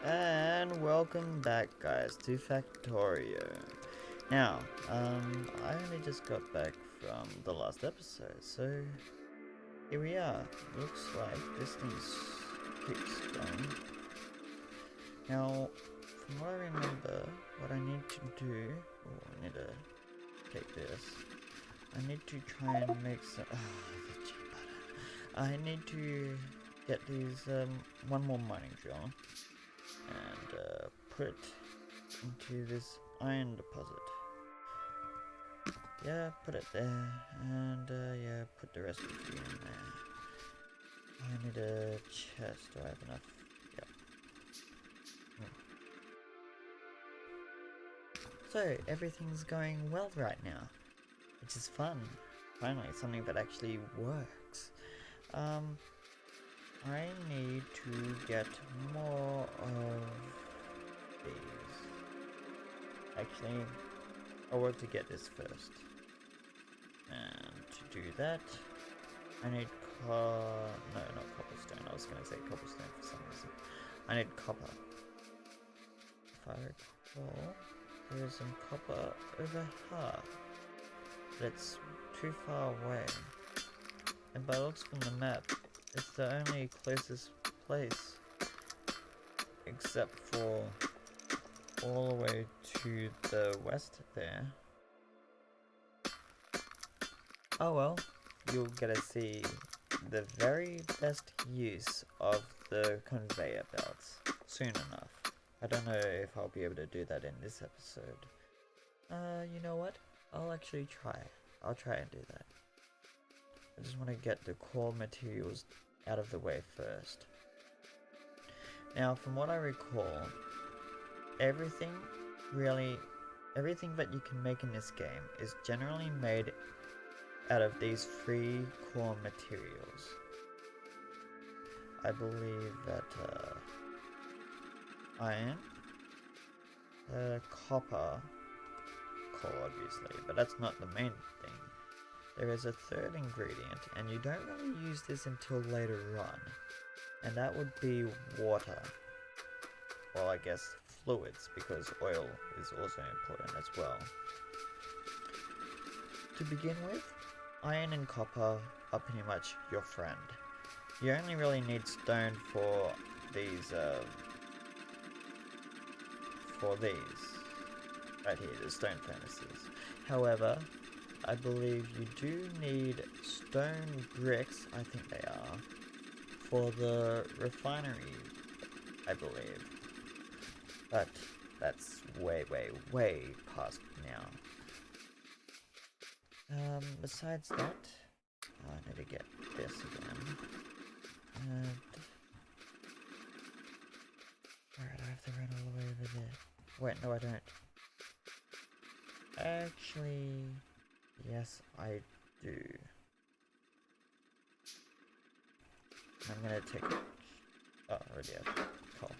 And welcome back, guys, to Factorio. Now, I only just got back from the last episode, so here we are. Looks like this thing keeps going. Now, from what I remember, what I need to do, I need to take this. I need to try and make some. The G button. I need to get these one more mining drill and put it into this iron deposit. Yeah, put it there, and yeah, put the rest of it in there. I need a chest. Do I have enough? Yep. So everything's going well right now, which is fun. Finally, something that actually works. I need to get more of these. Actually, I want to get this first. And to do that, I need no, not cobblestone. I was going to say cobblestone for some reason. I need copper. If I recall, there is some copper over here, but it's too far away. And by looks from the map, it's the only closest place, except for all the way to the west there. Oh well, you'll get to see the very best use of the conveyor belts soon enough. I don't know if I'll be able to do that in this episode. You know what? I'll actually try. I'll try and do that. I just want to get the core materials out of the way first. Now, from what I recall, everything that you can make in this game is generally made out of these three core materials. I believe that iron, copper, coal obviously, but that's not the main thing. There is a third ingredient, and you don't really use this until later on, and that would be water. Well, I guess fluids, because oil is also important as well. To begin with, iron and copper are pretty much your friend. You only really need stone for these, right here, the stone furnaces. However, I believe you do need stone bricks, I think they are, for the refinery, I believe. But that's way past now. Besides that, I need to get this again. And alright, I have to run all the way over there. Wait, no I don't. Actually, yes I do. I'm gonna take I already have coal.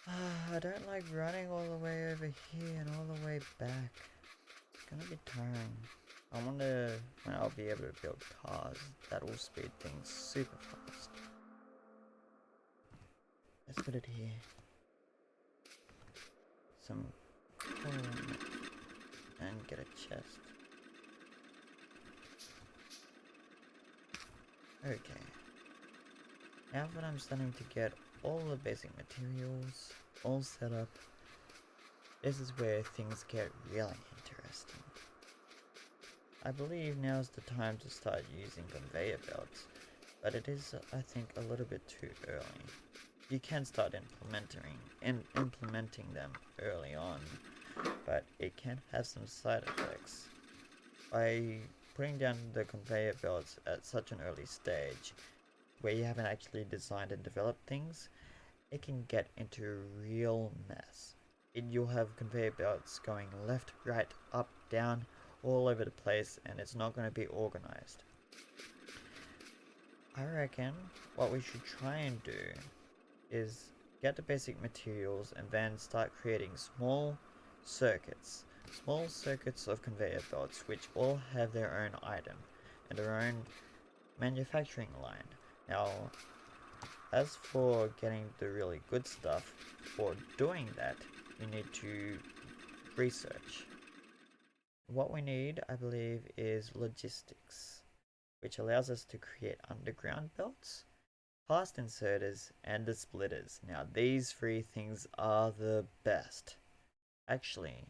I don't like running all the way over here and all the way back. It's gonna be tiring. I wonder when I'll be able to build cars that will speed things super fast. Let's put it here. Some coal and get a chest. Okay. Now that I'm starting to get all the basic materials all set up, this is where things get really interesting. I believe now's the time to start using conveyor belts, but it is, I think, a little bit too early. You can start implementing them early on, but it can have some side effects. By putting down the conveyor belts at such an early stage, where you haven't actually designed and developed things, it can get into a real mess. You'll have conveyor belts going left, right, up, down, all over the place, and it's not going to be organized. I reckon what we should try and do is get the basic materials and then start creating small circuits of conveyor belts which all have their own item and their own manufacturing line. Now, as for getting the really good stuff, for doing that, you need to research. What we need, I believe, is logistics, which allows us to create underground belts, fast inserters, and the splitters. Now, these three things are the best. Actually,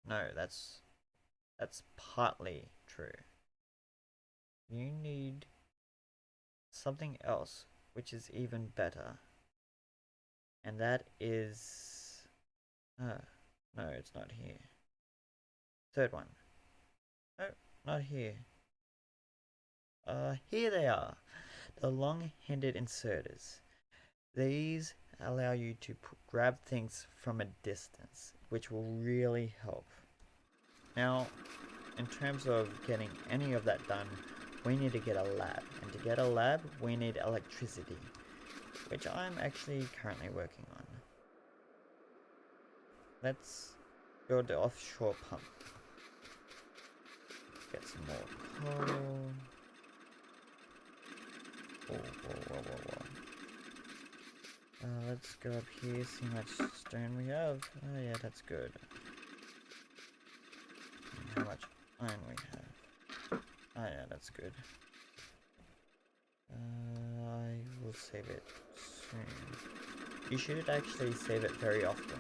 no, that's partly true. You need something else, which is even better, and that is, no, it's not here. Third one. No, not here. Here they are. The long-handed inserters. These allow you to grab things from a distance, which will really help. Now, in terms of getting any of that done, we need to get a lab. And to get a lab, we need electricity, which I'm actually currently working on. Let's build the offshore pump. Get some more coal. Whoa. Let's go up here, see how much stone we have. Oh yeah, that's good. And how much iron we have. Oh yeah, that's good. I will save it soon. You should actually save it very often.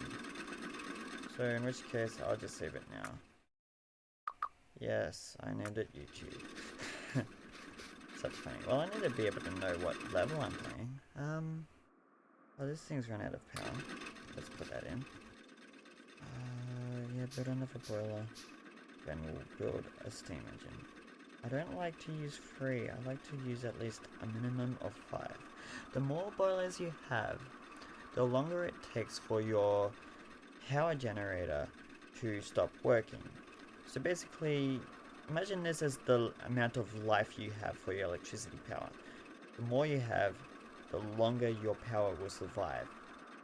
So in which case, I'll just save it now. Yes, I named it YouTube. Such funny. Well, I need to be able to know what level I'm playing. Oh, this thing's run out of power. Let's put that in. Yeah, build another boiler. Then we'll build a steam engine. I don't like to use 3. I like to use at least a minimum of 5. The more boilers you have, the longer it takes for your power generator to stop working. So basically, imagine this as the amount of life you have for your electricity power. The more you have, the longer your power will survive,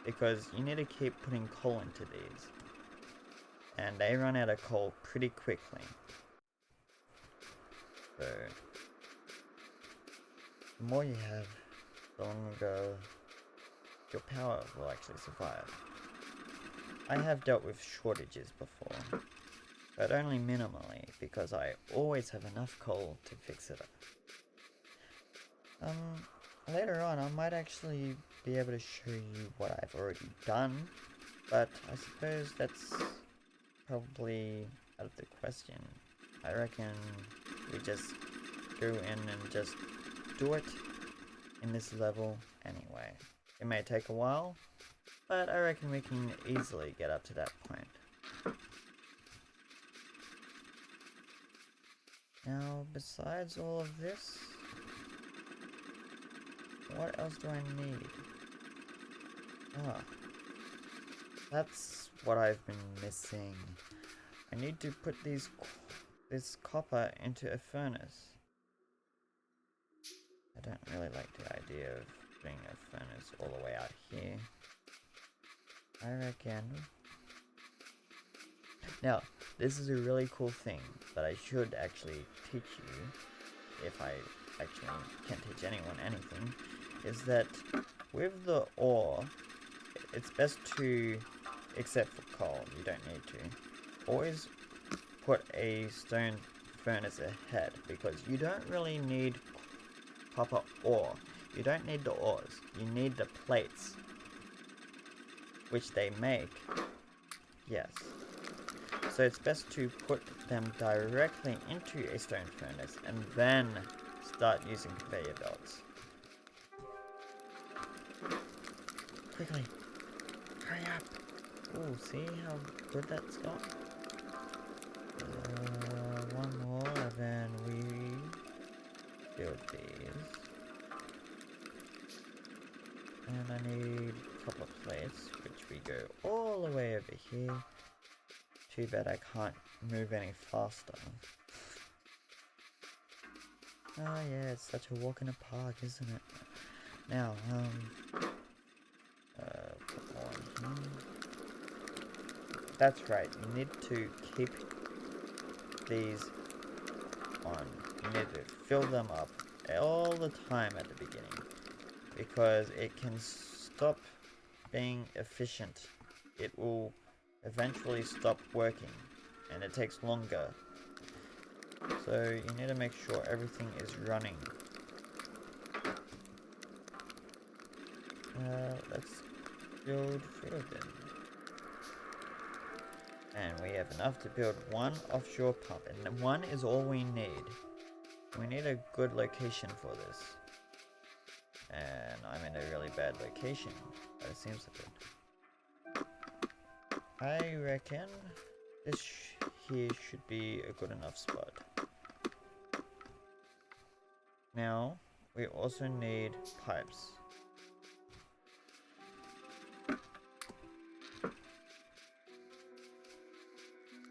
because you need to keep putting coal into these, and they run out of coal pretty quickly. So the more you have, the longer your power will actually survive. I have dealt with shortages before, but only minimally, because I always have enough coal to fix it up. Later on, I might actually be able to show you what I've already done, but I suppose that's probably out of the question. I reckon we just go in and just do it in this level anyway. It may take a while, but I reckon we can easily get up to that point. Now, besides all of this, what else do I need? That's what I've been missing. I need to put this copper into a furnace. I don't really like the idea of putting a furnace all the way out here. I reckon... Now, this is a really cool thing that I should actually teach you, if I actually can teach anyone anything, is that with the ore, it's best to, except for coal, you don't need to, always put a stone furnace ahead, because you don't really need copper ore. You don't need the ores, you need the plates, which they make. Yes. So it's best to put them directly into a stone furnace and then start using conveyor belts. Quickly! Hurry up! Ooh, see how good that's got? One more and then we build these. And I need a couple of plates, which we go all the way over here. Too bad I can't move any faster. Oh yeah, it's such a walk in the park, isn't it? Now, put more in here. That's right, you need to keep these on. You need to fill them up all the time at the beginning, because it can stop being efficient. It will eventually stop working and it takes longer. So you need to make sure everything is running. Let's build 3 of them. And we have enough to build 1 offshore pump, and 1 is all we need. We need a good location for this. And I'm in a really bad location, but it seems like it. I reckon this here should be a good enough spot. Now, we also need pipes.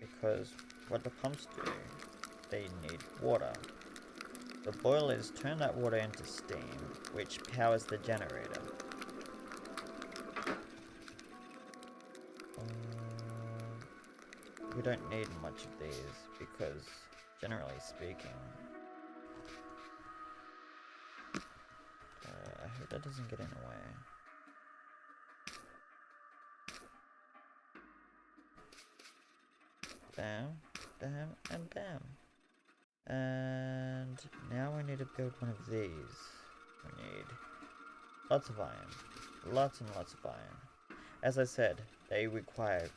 Because what the pumps do, they need water. The boilers turn that water into steam, which powers the generator. We don't need much of these because, generally speaking, I hope that doesn't get in the way. Bam, bam, and bam. And now we need to build one of these. We need lots of iron. Lots and lots of iron. As I said, they require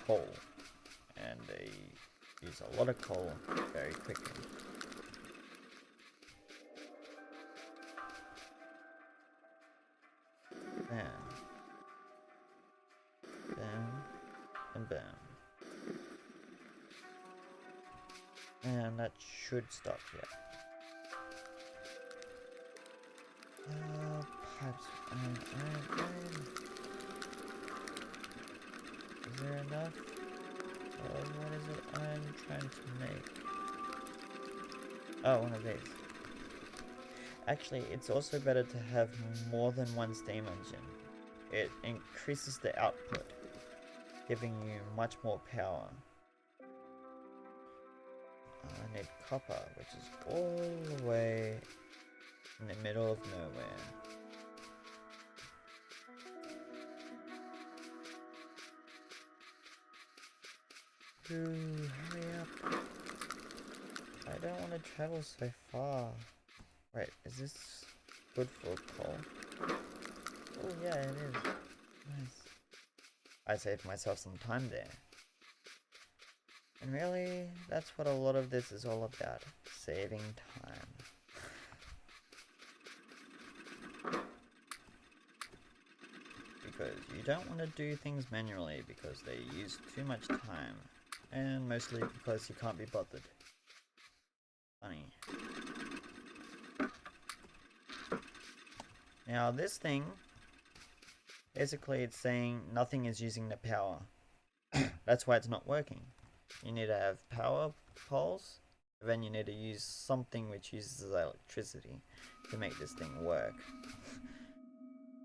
coal. And they use a lot of coal very quickly. Bam. Bam. And bam. And that should stop here. Pipes. Iron. Is there enough? What is it I'm trying to make? Oh, one of these. Actually, it's also better to have more than one steam engine. It increases the output, giving you much more power. I need copper, which is all the way in the middle of nowhere. Ooh, hurry up. I don't want to travel so far. Wait, is this good for coal? Oh yeah, it is. Nice. I saved myself some time there. And really, that's what a lot of this is all about. Saving time. Because you don't want to do things manually because they use too much time. And mostly because you can't be bothered. Funny. Now this thing, basically it's saying nothing is using the power. That's why it's not working. You need to have power poles, then you need to use something which uses electricity to make this thing work.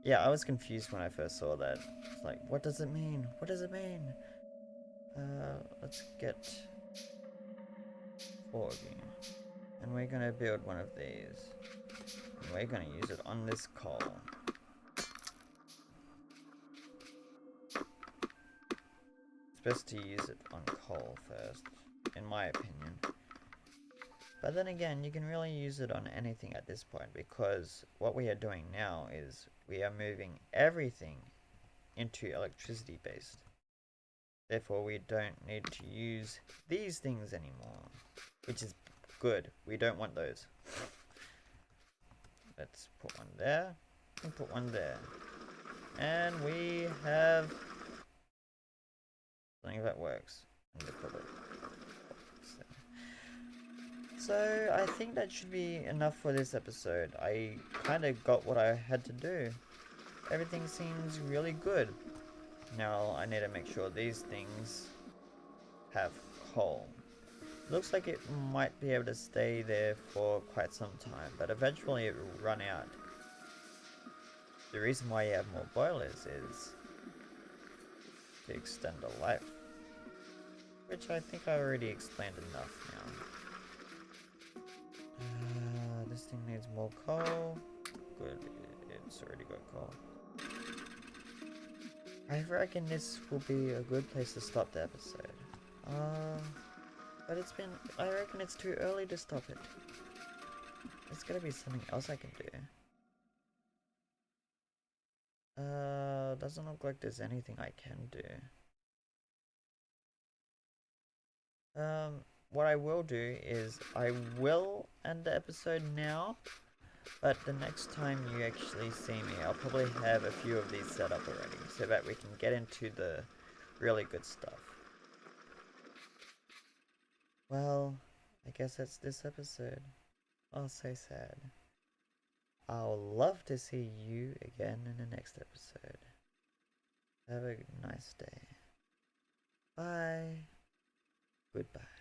Yeah, I was confused when I first saw that. It's like, what does it mean? What does it mean? Let's get 4 of you. And we're gonna build one of these. And we're gonna use it on this coal. It's best to use it on coal first, in my opinion. But then again, you can really use it on anything at this point because what we are doing now is we are moving everything into electricity based. Therefore, we don't need to use these things anymore, which is good. We don't want those. Let's put one there and put one there. And we have something that works. So I think that should be enough for this episode. I kind of got what I had to do. Everything seems really good. Now I need to make sure these things have coal. Looks like it might be able to stay there for quite some time, but eventually it will run out. The reason why you have more boilers is to extend the life, which I think I already explained enough now. This thing needs more coal. Good, it it's already got coal. I reckon this will be a good place to stop the episode. But it's been... I reckon it's too early to stop it. There's gotta be something else I can do. Doesn't look like there's anything I can do. What I will do is I will end the episode now, but the next time you actually see me, I'll probably have a few of these set up already, so that we can get into the really good stuff. Well, I guess that's this episode. Oh, so sad. I'll love to see you again in the next episode. Have a nice day. Bye. Goodbye.